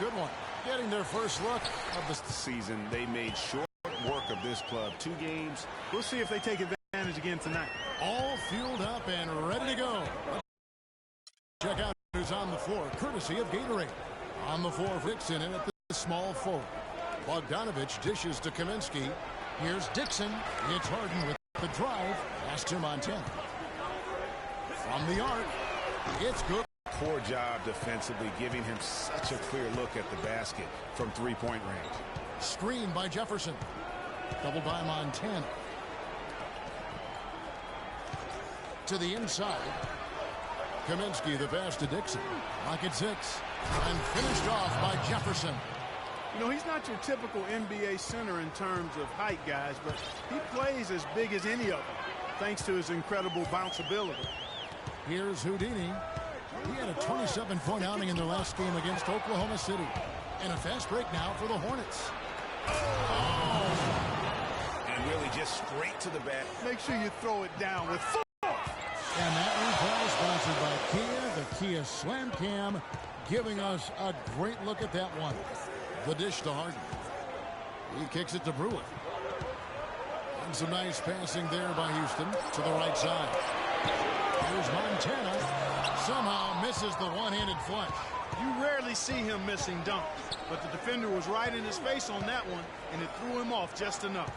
good one. Getting their first look of the season. They made short work of this club. 2 games. We'll see if they take advantage again tonight. All fueled up and ready to go. Check out who's on the floor, courtesy of Gatorade. On the floor, Dixon in at the small forward. Bogdanovich dishes to Kaminsky. Here's Dixon. It's Harden with the drive. Pass to Montana. From the arc, it's good. Poor job defensively, giving him such a clear look at the basket from 3-point range. Screen by Jefferson. Doubled by Montana. To the inside. Kaminsky, the pass to Dixon. Rocket 6. And finished off by Jefferson. You know, he's not your typical NBA center in terms of height, guys, but he plays as big as any of them, thanks to his incredible bounce ability. Here's Houdini. He had a 27-point outing in their last game against Oklahoma City. And a fast break now for the Hornets. Oh! And really just straight to the bat. Make sure you throw it down with force. And that replay sponsored by Kia, the Kia Slam Cam, giving us a great look at that one. The dish to Harden. He kicks it to Brewer. And some nice passing there by Houston to the right side. Here's Montana. Somehow misses the one-handed flush. You rarely see him missing dunks, but the defender was right in his face on that one, and it threw him off just enough.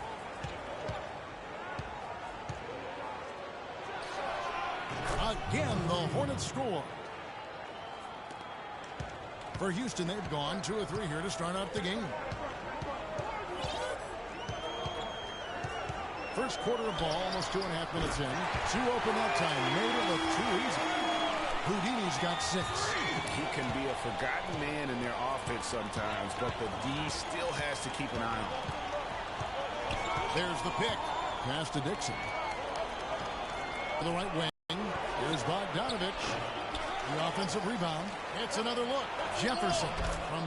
Again, the Hornets score. For Houston, they've gone 2 of 3 here to start out the game. First quarter of ball, almost 2.5 minutes in. 2 open that time. Made it look too easy. Houdini's got 6. He can be a forgotten man in their offense sometimes, but the D still has to keep an eye on him. There's the pick. Pass to Dixon. To the right wing. Here's Bogdanovich. The offensive rebound. It's another look. Jefferson from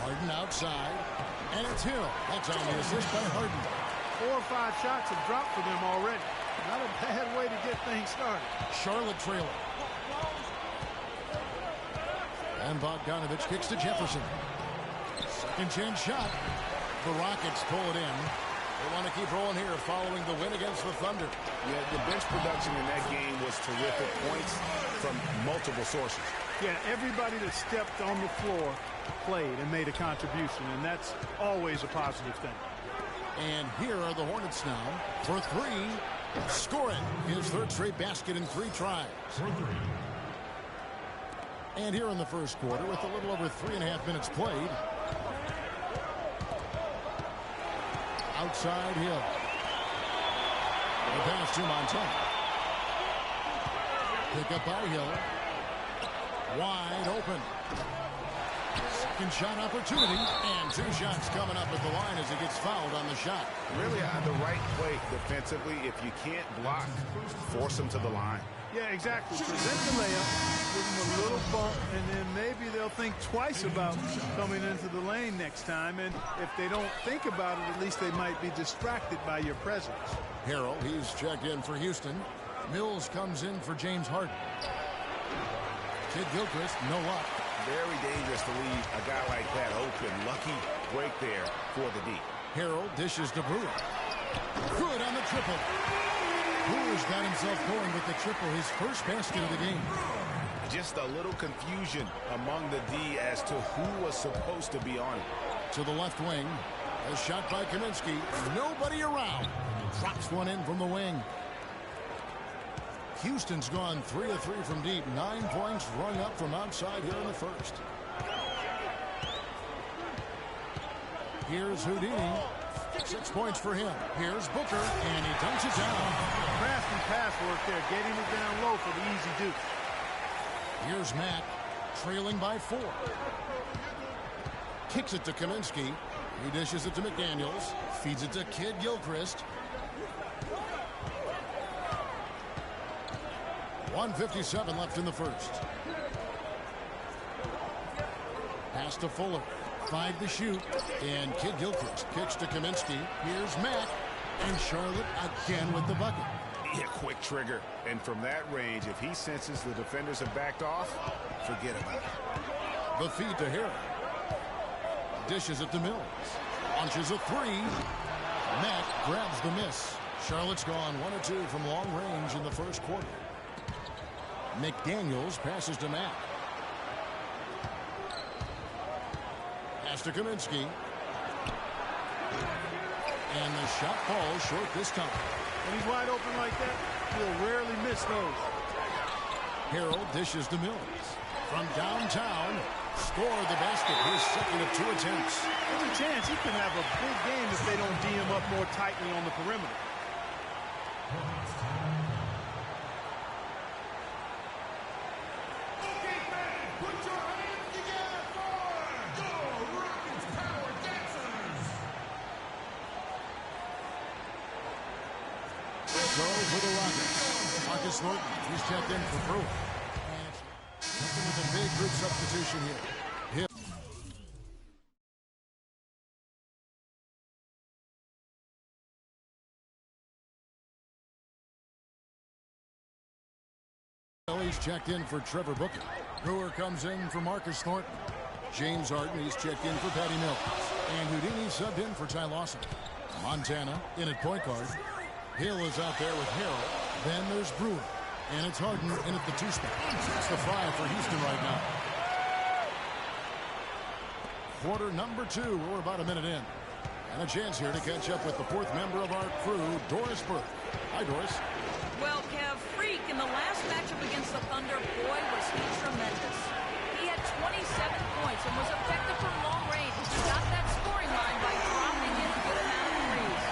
Harden outside. And it's Hill. That's on the assist by Harden. 4 or 5 shots have dropped for them already. Not a bad way to get things started. Charlotte trailer. And Bogdanovich kicks to Jefferson. Second chance shot. The Rockets pull it in. They want to keep rolling here following the win against the Thunder. Yeah, the bench production in that game was terrific. Points from multiple sources. Yeah, everybody that stepped on the floor played and made a contribution, and that's always a positive thing. And here are the Hornets now for 3. Scoring his 3rd straight basket in 3 tries. And here in the first quarter with a little over 3.5 minutes played. Outside Hill. The pass to Montana. Pick up by Hill. Wide open. Second shot opportunity. And 2 shots coming up at the line as he gets fouled on the shot. Really on the right play defensively. If you can't block, force him to the line. Yeah, exactly. Present the layup, give them a little bump, and then maybe they'll think twice about coming into the lane next time. And if they don't think about it, at least they might be distracted by your presence. Harrell, he's checked in for Houston. Mills comes in for James Harden. Kidd-Gilchrist, no luck. Very dangerous to leave a guy like that open. Lucky break there for the D. Harrell dishes to Brewer. Good on the triple. Brewer's got himself going with the triple, his first basket of the game. Just a little confusion among the D as to who was supposed to be on it. To the left wing. A shot by Kaminsky. Nobody around. Drops one in from the wing. Houston's gone 3 of 3 from deep. 9 points rung up from outside here in the first. Here's Houdini. 6 points for him. Here's Booker, and he dunks it down. Crafty pass work there, getting it down low for the easy deuce. Here's Matt, trailing by 4. Kicks it to Kaminsky. He dishes it to McDaniels. Feeds it to Kidd-Gilchrist. 1:57 left in the first. Pass to Fuller. 5 to shoot. And Kidd-Gilchrist kicks to Kaminsky. Here's Matt. And Charlotte again with the bucket. Yeah, quick trigger. And from that range, if he senses the defenders have backed off, forget about it. The feed to Harrell. Dishes it to Mills. Launches a three. Mack grabs the miss. Charlotte's gone 1 or 2 from long range in the first quarter. McDaniels passes to Mack. Pass to Kaminsky. And the shot falls short this time. When he's wide open like that, he'll rarely miss those. Harrell dishes to Mills. From downtown, scored the basket, his second of 2 attempts. There's a chance he can have a big game if they don't D him up more tightly on the perimeter. So for the Rockets, Marcus Thornton, he's checked in for Brewer. And with a big group substitution here. He's checked in for Trevor Booker. Brewer comes in for Marcus Thornton. James Harden, he's checked in for Patty Mills. And Houdini subbed in for Ty Lawson. Montana in at point guard. Hill is out there with Harrell. Then there's Brewer. And it's Harden in at the 2 spot. It's the 5 for Houston right now. Quarter number 2. We're about a minute in. And a chance here to catch up with the 4th member of our crew, Doris Burke. Hi, Doris. Well, Kev, Freak in the last matchup against the Thunder, boy, was he tremendous. He had 27 points and was effective from long range. He got that scoring line by dropping in a good amount of threes.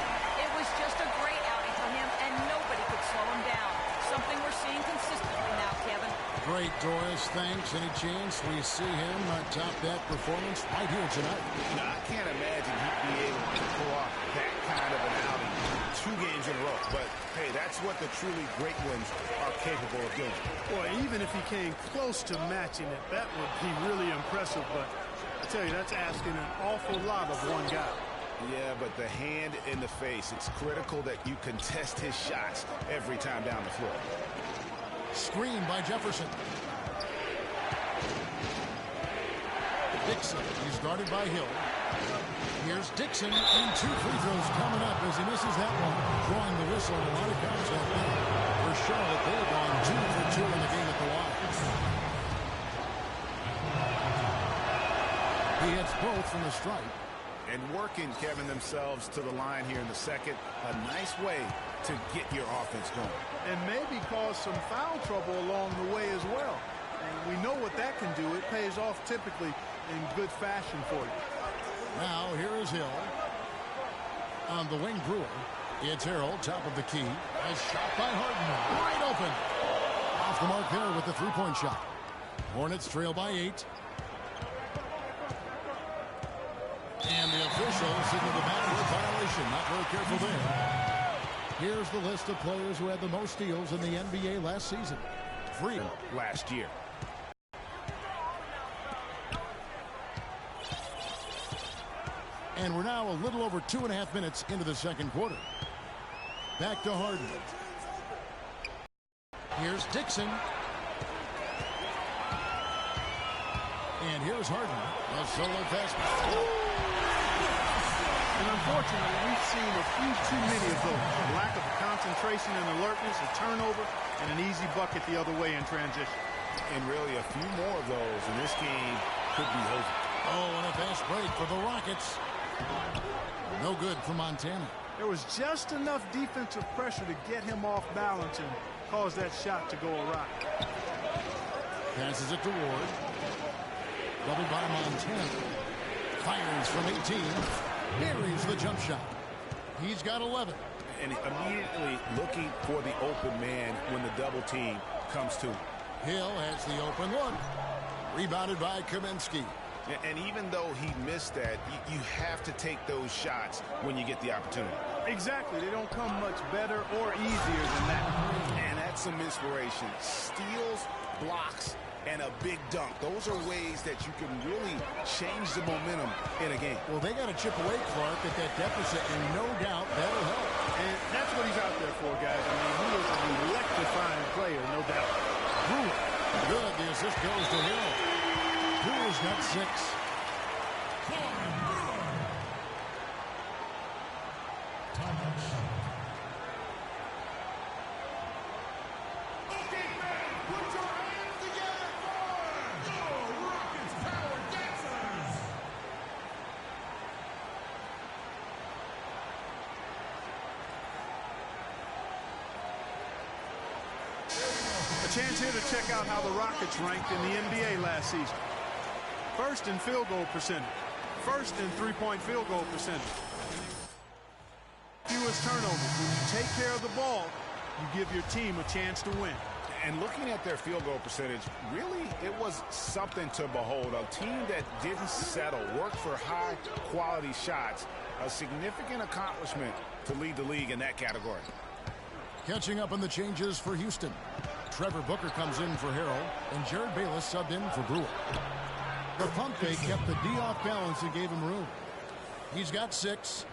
It was just a great outing for him, and nobody could slow him down. Something we're seeing consistently now, Kevin. Great, Doris. Thanks. Any chance we see him top that performance right here tonight? You know, I can't imagine he'd be able to pull off that kind of an outing 2 games in a row. But, hey, that's what the truly great ones are capable of doing. Boy, even if he came close to matching it, that would be really impressive. But I tell you, that's asking an awful lot of one guy. Yeah, but the hand in the face, it's critical that you contest his shots every time down the floor. Screen by Jefferson. Dixon, he's guarded by Hill. Here's Dixon, and 2 free throws coming up as he misses that one. Drawing the whistle, and a lot of contact there. For Charlotte, they have gone 2 for 2 in the game at the line. He hits both from the stripe. And working, Kevin, themselves to the line here in the second. A nice way to get your offense going. And maybe cause some foul trouble along the way as well. And we know what that can do. It pays off typically in good fashion for you. Now, here is Hill. On the wing, Brewer. It's Harrell, top of the key. A shot by Harden. Wide open. Off the mark there with the 3-point shot. Hornets trail by 8. And the official signaled the backcourt violation. Not very careful there. Here's the list of players who had the most steals in the NBA last season. 3 last year. And we're now a little over 2.5 minutes into the second quarter. Back to Harden. Here's Dixon. And here's Harden. A solo fast. And unfortunately, we've seen a few too many of those. A lack of concentration and alertness, a turnover, and an easy bucket the other way in transition. And really, a few more of those in this game could be over. Oh, and a fast break for the Rockets. No good for Montana. There was just enough defensive pressure to get him off balance and cause that shot to go awry. Passes it to Ward. Doubled by Montana. Fires from 18. Buries the jump shot. He's got 11. And immediately looking for the open man when the double team comes to him. Hill has the open look. Rebounded by Kaminsky. And even though he missed that, you have to take those shots when you get the opportunity. Exactly. They don't come much better or easier than that. And that's some inspiration. Steals, blocks, and a big dunk. Those are ways that you can really change the momentum in a game. Well, they got to chip away, Clark, at that deficit, and no doubt that'll help. And that's what he's out there for, guys. I mean, he is an electrifying player, no doubt. Brewer. Good. The assist goes to Hill. Brewer's He's got 6. A chance here to check out how the Rockets ranked in the NBA last season. First in field goal percentage. First in three-point field goal percentage. Fewest turnovers. When you take care of the ball, you give your team a chance to win. And looking at their field goal percentage, really, it was something to behold. A team that didn't settle, worked for high-quality shots. A significant accomplishment to lead the league in that category. Catching up on the changes for Houston. Trevor Booker comes in for Harrell, and Jared Bayless subbed in for Brewer. The pump fake kept the D off balance and gave him room. He's got 6.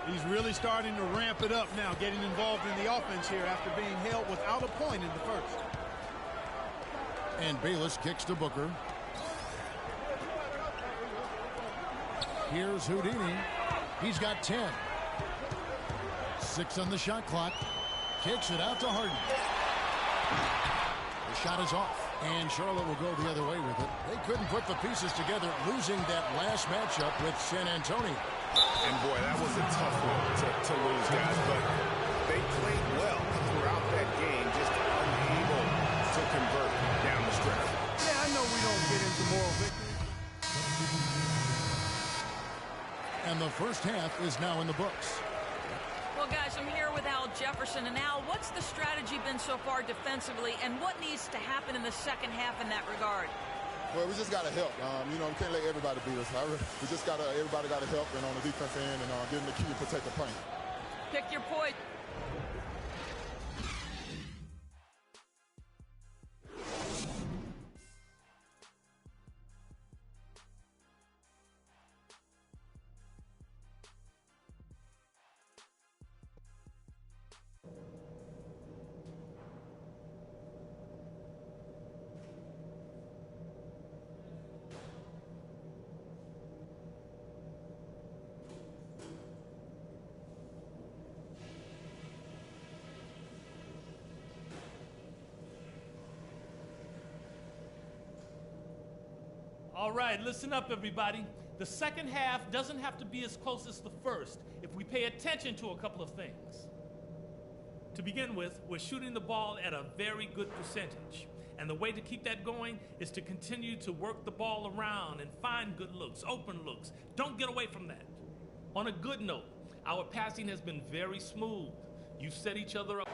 He's really starting to ramp it up now, getting involved in the offense here after being held without a point in the first. And Bayless kicks to Booker. Here's Houdini. He's got 10. 6 on the shot clock. Kicks it out to Harden. The shot is off, and Charlotte will go the other way with it. They couldn't put the pieces together, losing that last matchup with San Antonio. And boy, that was a tough one to lose, guys, but they played well throughout that game, just unable to convert down the stretch. Yeah, I know we don't get into moral victory. And the first half is now in the books. Well, guys, I'm here with Al Jefferson. And Al, what's the strategy been so far defensively, and what needs to happen in the second half in that regard? Well, we just got to help. We can't let everybody beat us. We just everybody got to help and on the defense end and give them the key to protect the paint. Pick your point. All right, listen up, everybody. The second half doesn't have to be as close as the first if we pay attention to a couple of things. To begin with, we're shooting the ball at a very good percentage. And the way to keep that going is to continue to work the ball around and find good looks, open looks. Don't get away from that. On a good note, our passing has been very smooth. You set each other up.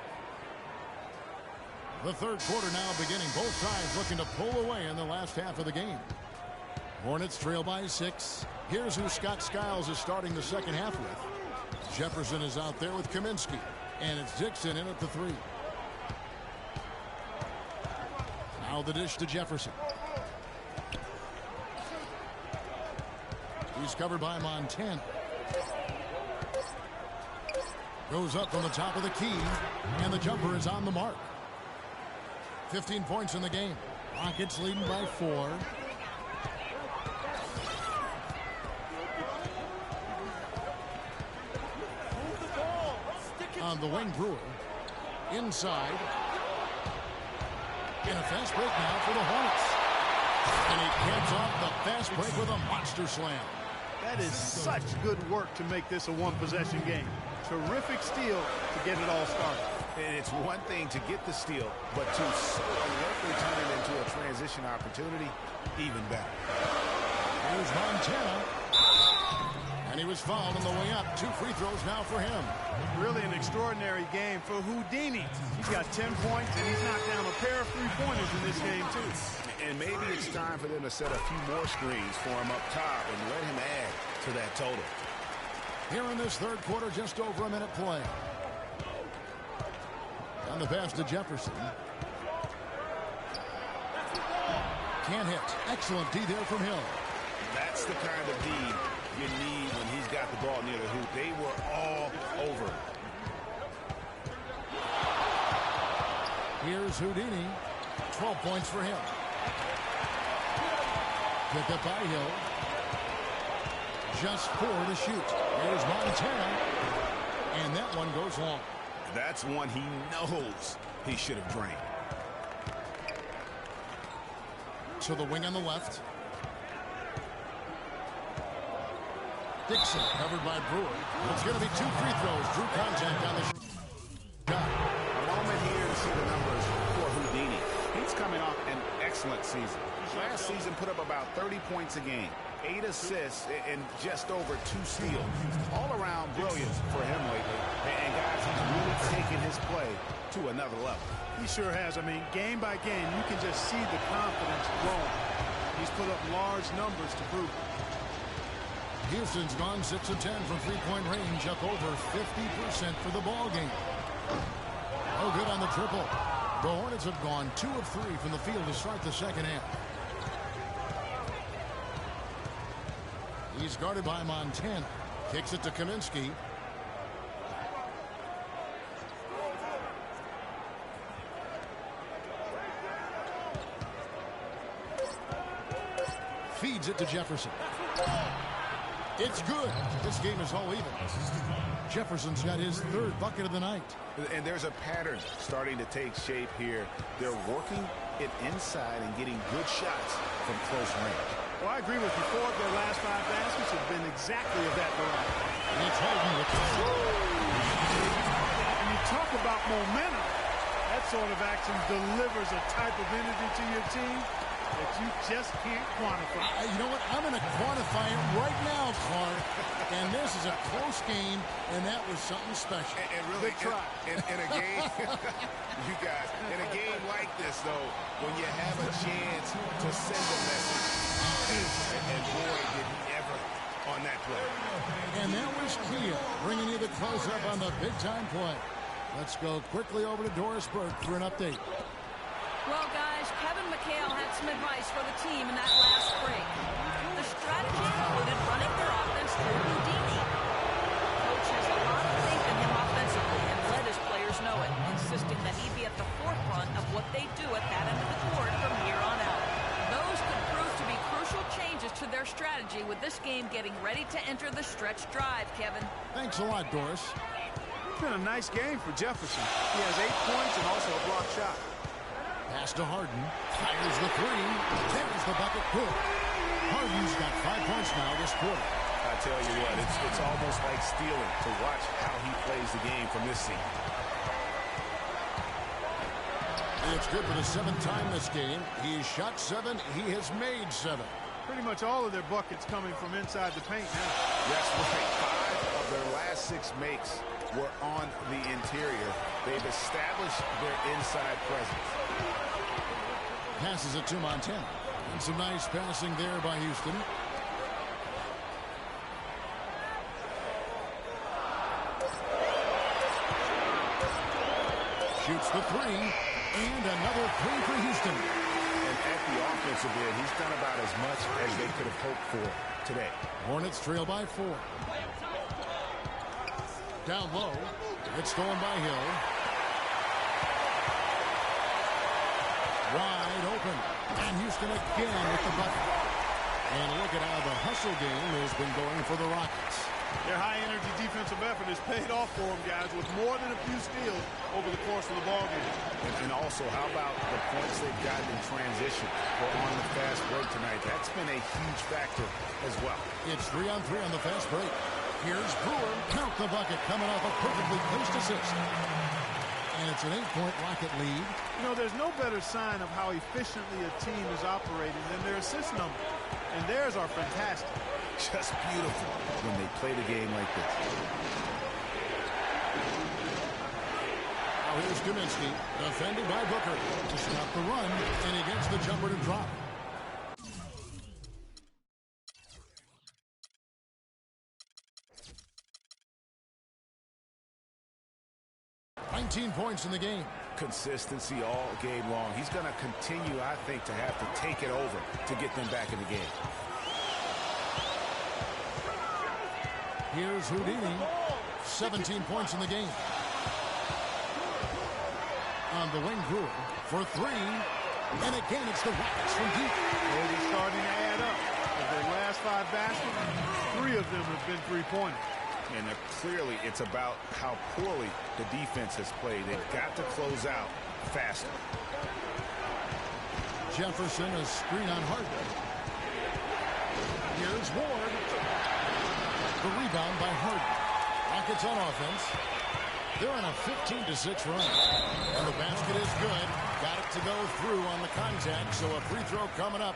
The third quarter now beginning. Both sides looking to pull away in the last half of the game. Hornets trail by 6. Here's who Scott Skiles is starting the second half with. Jefferson is out there with Kaminsky. And it's Dixon in at the 3. Now the dish to Jefferson. He's covered by Montana. Goes up from the top of the key. And the jumper is on the mark. 15 points in the game. Rockets leading by 4. On the wing, Brewer. Inside. And a fast break now for the Hornets. And he caps off the fast break with a monster slam. That is such good work to make this a one-possession game. Terrific steal to get it all started. And it's one thing to get the steal, but to so alertly turn it into a transition opportunity, even better. Here's Montana. And he was fouled on the way up. 2 free throws now for him. Really an extraordinary game for Houdini. He's got 10 points, and he's knocked down a pair of three-pointers in this game, too. And maybe it's time for them to set a few more screens for him up top and let him add to that total. Here in this third quarter, just over a minute play. On the pass to Jefferson. Can't hit. Excellent D there from Hill. That's the kind of D you need when he's got the ball near the hoop. They were all over. Here's Houdini. 12 points for him. Picked up by Hill. Just 4 to shoot. Here's Montana. And that one goes long. That's one he knows he should have drained. To the wing on the left. Dixon covered by Brewer. It's going to be 2 free throws. Drew contact on the shot. A moment here to see the numbers for Houdini. He's coming off an excellent season. Last season put up about 30 points a game, 8 assists, and just over 2 steals. All around brilliance for him lately. And guys, he's really taken his play to another level. He sure has. I mean, game by game, you can just see the confidence growing. He's put up large numbers to prove it. Houston's gone 6 of 10 from three-point range, up over 50% for the ball game. Oh, good on the triple. The Hornets have gone 2 of 3 from the field to start the second half. He's guarded by Montana. Kicks it to Kaminsky. Feeds it to Jefferson. It's good. This game is all even. Jefferson's got his 3rd bucket of the night. And there's a pattern starting to take shape here. They're working it inside and getting good shots from close range. Well, I agree with you. 4 of their last 5 baskets have been exactly of that variety. And it's Harden with the And you talk about momentum. That sort of action delivers a type of energy to your team that you just can't quantify. You know what? I'm going to quantify it right now, Clark. And this is a close game, and that was something special. And really, in a game, you guys, in a game like this, though, when you have a chance to send a message, and boy, did he ever on that play. And that was Kia bringing you the close-up on the big-time play. Let's go quickly over to Doris Burke for an update. Well, guys, Kevin McHale had some advice for the team in that last break. The strategy included running their offense through Houdini. Coach has a lot of faith in him offensively and let his players know it, insisting that he be at the forefront of what they do at that end of the court from here on out. Those could prove to be crucial changes to their strategy with this game getting ready to enter the stretch drive, Kevin. Thanks a lot, Doris. It's been a nice game for Jefferson. He has 8 points and also a block shot. Pass to Harden. Fires the 3. There's the bucket. Good. Harden's got 5 points now this quarter. I tell you what, it's almost like stealing to watch how he plays the game from this seat. It's good for the 7th time this game. He's shot 7. He has made 7. Pretty much all of their buckets coming from inside the paint now. That's right. 5 of their last 6 makes were on the interior. They've established their inside presence. Passes it to Montana. And some nice passing there by Houston. Shoots the 3. And another 3 for Houston. And at the offensive end, he's done about as much as they could have hoped for today. Hornets trail by 4. Down low. It's stolen by Hill. Wide open. And Houston again with the bucket. And look at how the hustle game has been going for the Rockets. Their high-energy defensive effort has paid off for them, guys, with more than a few steals over the course of the ballgame. And also, how about the points they've gotten in transition or on the fast break tonight? That's been a huge factor as well. It's 3-on-3 on the fast break. Here's Brewer. Count the bucket coming off a perfectly placed assist. And it's an 8-point Rocket lead. You know, there's no better sign of how efficiently a team is operating than their assist number. And theirs are fantastic. Just beautiful when they play the game like this. Now here's Kaminsky, defended by Booker, to stop the run, and he gets the jumper to drop. Points in the game. Consistency all game long. He's going to continue, I think, to have to take it over to get them back in the game. Here's Houdini. 17 points in the game. On the wing, Brewer for 3. And again, it's the Rockets from deep. Maybe starting to add up. basket. 3 of them have been three-pointers. And clearly it's about how poorly the defense has played. They've got to close out faster. Jefferson, a screen on Harden. Here's Ward. The rebound by Harden. Rockets on offense. They're on a 15-6 run. And the basket is good. Got it to go through on the contact, so a free throw coming up.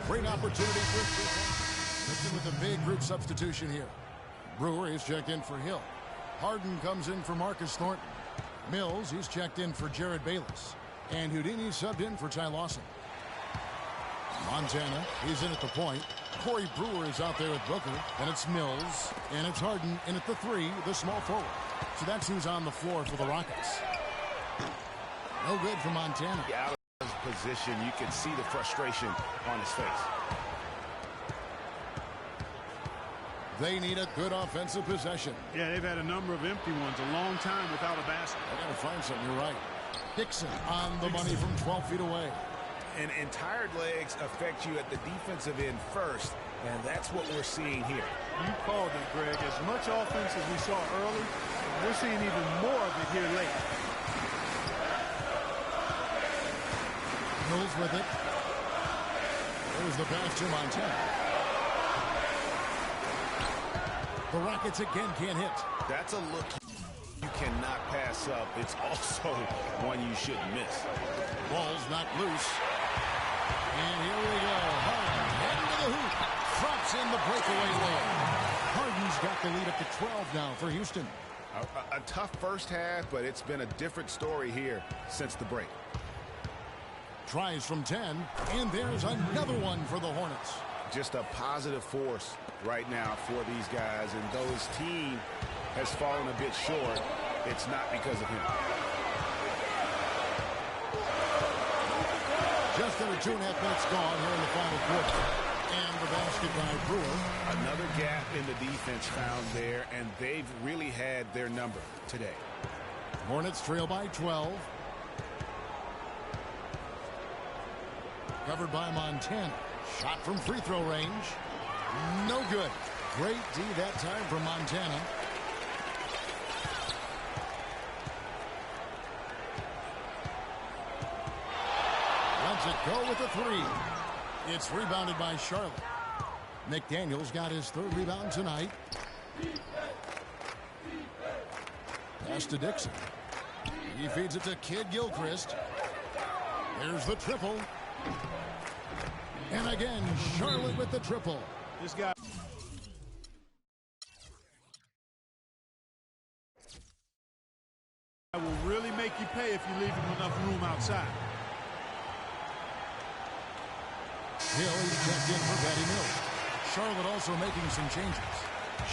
Great opportunity for with a big group substitution here. Brewer is checked in for Hill. Harden comes in for Marcus Thornton. Mills, he's checked in for Jared Bayless. And Houdini subbed in for Ty Lawson. Montana, he's in at the point. Corey Brewer is out there with Booker. And it's Mills. And it's Harden in at the 3, the small forward. So that's who's on the floor for the Rockets. No good for Montana. Yeah. Position, you can see the frustration on his face. They need a good offensive possession. Yeah, they've had a number of empty ones a long time without a basket. I got to find something. You're right. Dixon on the money from 12 feet away. And tired legs affect you at the defensive end first, and that's what we're seeing here. You called it, Greg. As much offense as we saw early, we're seeing even more of it here late. Mills with it. There's the pass to Montana. The Rockets again can't hit. That's a look you cannot pass up. It's also one you shouldn't miss. Ball's knocked loose. And here we go. Harden heading to the hoop. Drops in the breakaway layup. Harden's got the lead up to 12 now for Houston. A tough first half, but it's been a different story here since the break. Tries from 10, and there's another one for the Hornets. Just a positive force right now for these guys, and though his team has fallen a bit short, it's not because of him. Just under 2.5 minutes gone here in the final quarter. And the basket by Brewer. Another gap in the defense found there, and they've really had their number today. Hornets trail by 12. Covered by Montana. Shot from free throw range. No good. Great D that time from Montana. Lets it go with a 3. It's rebounded by Charlotte. McDaniels got his 3rd rebound tonight. Pass to Dixon. He feeds it to Kid Gilchrist. There's the triple. And again, Charlotte with the triple. This guy will really make you pay if you leave him enough room outside. Hill is checked in for Patty Mills. Charlotte also making some changes.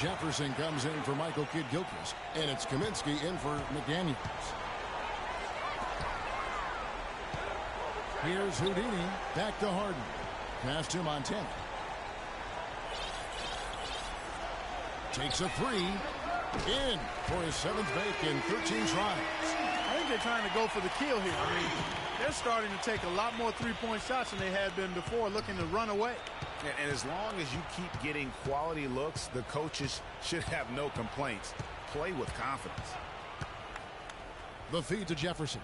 Jefferson comes in for Michael Kidd-Gilchrist, and it's Kaminsky in for McDaniels. Here's Houdini. Back to Harden. Pass to Montana. Takes a three. In for his 7th make in 13 tries. I think they're trying to go for the kill here. I mean, they're starting to take a lot more three-point shots than they had been before, looking to run away. And as long as you keep getting quality looks, the coaches should have no complaints. Play with confidence. The feed to Jefferson.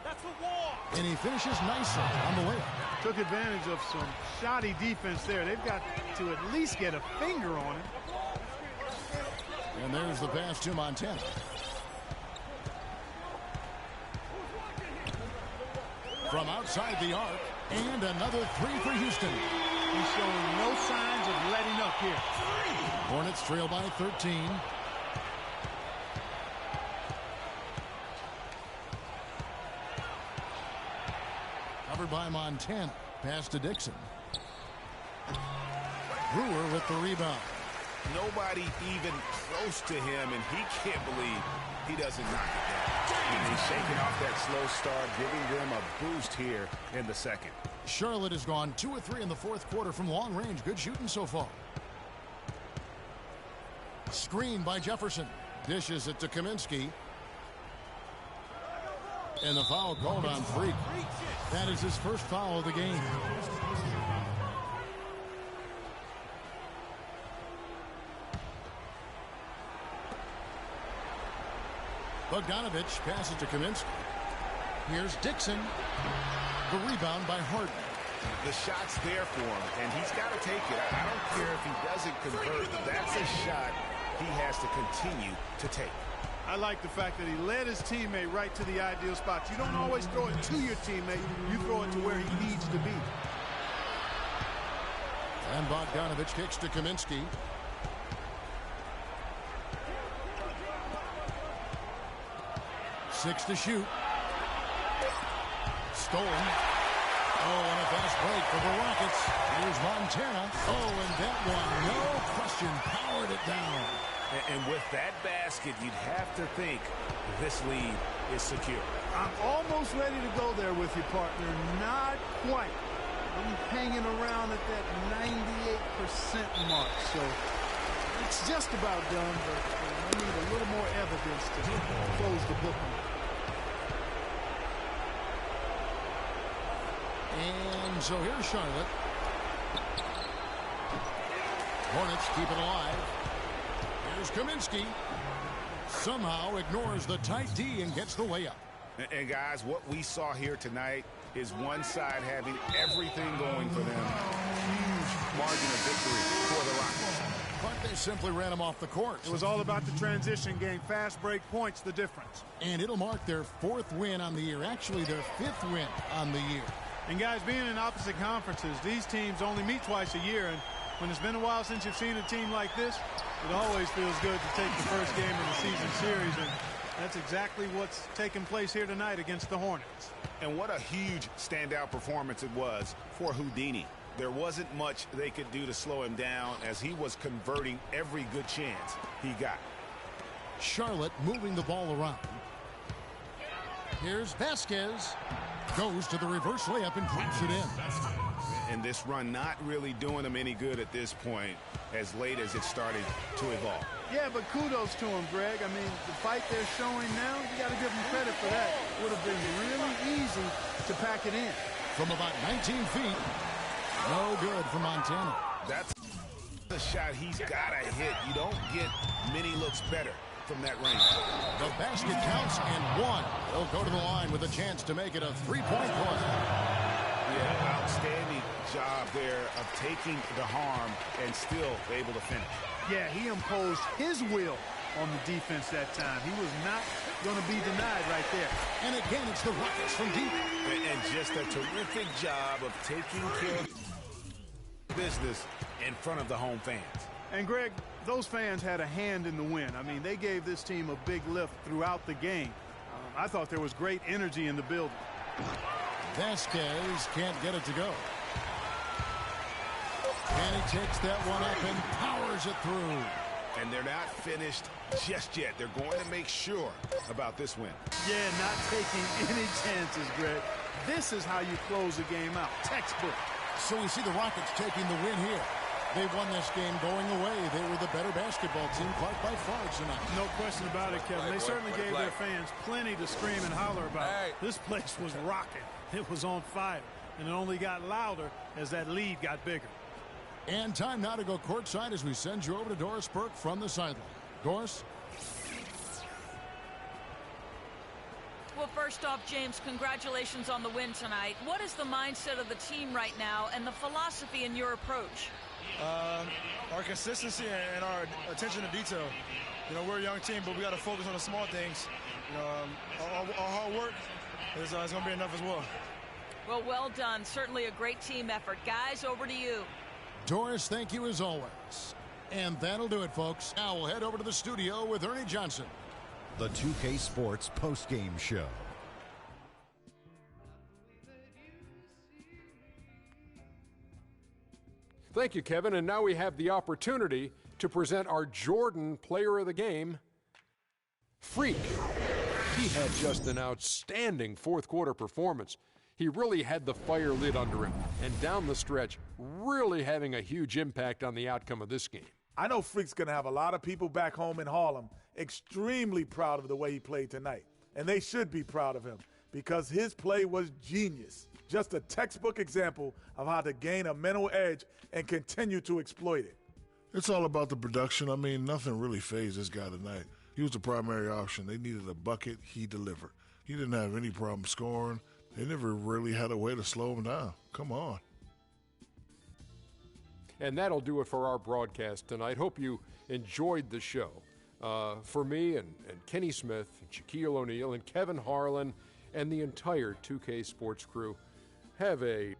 That's a wall. And he finishes nicely on the layup. Took advantage of some shoddy defense there. They've got to at least get a finger on it. And there's the pass to Montana. From outside the arc, and another three for Houston. He's showing no signs of letting up here. Hornets trail by 13. Covered by Montana. Pass to Dixon. Brewer with the rebound. Nobody even close to him, and he can't believe he doesn't knock it down. And he's shaking off that slow start, giving them a boost here in the second. Charlotte has gone 2 of 3 in the 4th quarter from long range. Good shooting so far. Screen by Jefferson. Dishes it to Kaminsky. And the foul called on Freak. That is his first foul of the game. Bogdanovich passes to Kaminsky. Here's Dixon. The rebound by Harden. The shot's there for him, and he's got to take it. I don't care if he doesn't convert. That's a shot he has to continue to take. I like the fact that he led his teammate right to the ideal spot. You don't always throw it to your teammate. You throw it to where he needs to be. And Bogdanovich kicks to Kaminsky. Six to shoot. Stolen. Oh, and a fast break for the Rockets. Here's Montana. Oh, and that one, no question, powered it down. And with that basket, you'd have to think this lead is secure. I'm almost ready to go there with you, partner. Not quite. I'm hanging around at that 98% mark, so it's just about done, but I need a little more evidence to close the book on. And so here's Charlotte. Hornets keep it alive. Here's Kaminsky. Somehow ignores the tight D and gets the layup. And guys, what we saw here tonight is one side having everything going for them. Huge margin of victory for the Rockets. But they simply ran him off the court. It was all about the transition game. Fast break points, the difference. And it'll mark their 4th win on the year. Actually, their 5th win on the year. And guys, being in opposite conferences, these teams only meet twice a year. And when it's been a while since you've seen a team like this, it always feels good to take the first game of the season series. And that's exactly what's taking place here tonight against the Hornets. And what a huge standout performance it was for Houdini. There wasn't much they could do to slow him down as he was converting every good chance he got. Charlotte moving the ball around. Here's Vasquez. Goes to the reverse layup and drops it in. And this run not really doing them any good at this point as late as it started to evolve. Yeah, but kudos to him, Greg. I mean, the fight they're showing now, you got to give them credit for that. It would have been really easy to pack it in. From about 19 feet. No good for Montana. That's the shot he's got to hit. You don't get many looks better from that range. The basket counts and one. He'll go to the line with a chance to make it a three-point play. Yeah, outstanding job there of taking the harm and still able to finish. Yeah, he imposed his will on the defense that time. He was not going to be denied right there. And again, it's the Rockets from deep. And just a terrific job of taking care of business in front of the home fans. And Greg, those fans had a hand in the win. I mean, they gave this team a big lift throughout the game. I thought there was great energy in the building. Vasquez can't get it to go. And he takes that one up and powers it through. And they're not finished just yet. They're going to make sure about this win. Yeah, not taking any chances, Greg. This is how you close a game out. Textbook. So we see the Rockets taking the win here. They won this game going away. They were the better basketball team by far tonight. No question about it, Kevin. They certainly gave their fans plenty to scream and holler about. This place was rocking. It was on fire. And it only got louder as that lead got bigger. And time now to go courtside as we send you over to Doris Burke from the sideline. Doris? Well, first off, James, congratulations on the win tonight. What is the mindset of the team right now and the philosophy in your approach? Our consistency and our attention to detail. You know, we're a young team, but we got to focus on the small things. You know, our hard work is going to be enough as well. Well done. Certainly a great team effort. Guys, over to you. Doris, thank you as always. And that'll do it, folks. Now we'll head over to the studio with Ernie Johnson. The 2K Sports postgame show. Thank you, Kevin. And now we have the opportunity to present our Jordan Player of the Game, Freak. He had just an outstanding fourth-quarter performance. He really had the fire lit under him, and down the stretch, really having a huge impact on the outcome of this game. I know Freak's going to have a lot of people back home in Harlem extremely proud of the way he played tonight. And they should be proud of him because his play was genius. Just a textbook example of how to gain a mental edge and continue to exploit it. It's all about the production. I mean, nothing really fazed this guy tonight. He was the primary option. They needed a bucket. He delivered. He didn't have any problem scoring. They never really had a way to slow him down. Come on. And that'll do it for our broadcast tonight. Hope you enjoyed the show. For me and Kenny Smith, and Shaquille O'Neal, and Kevin Harlan, and the entire 2K Sports crew, have a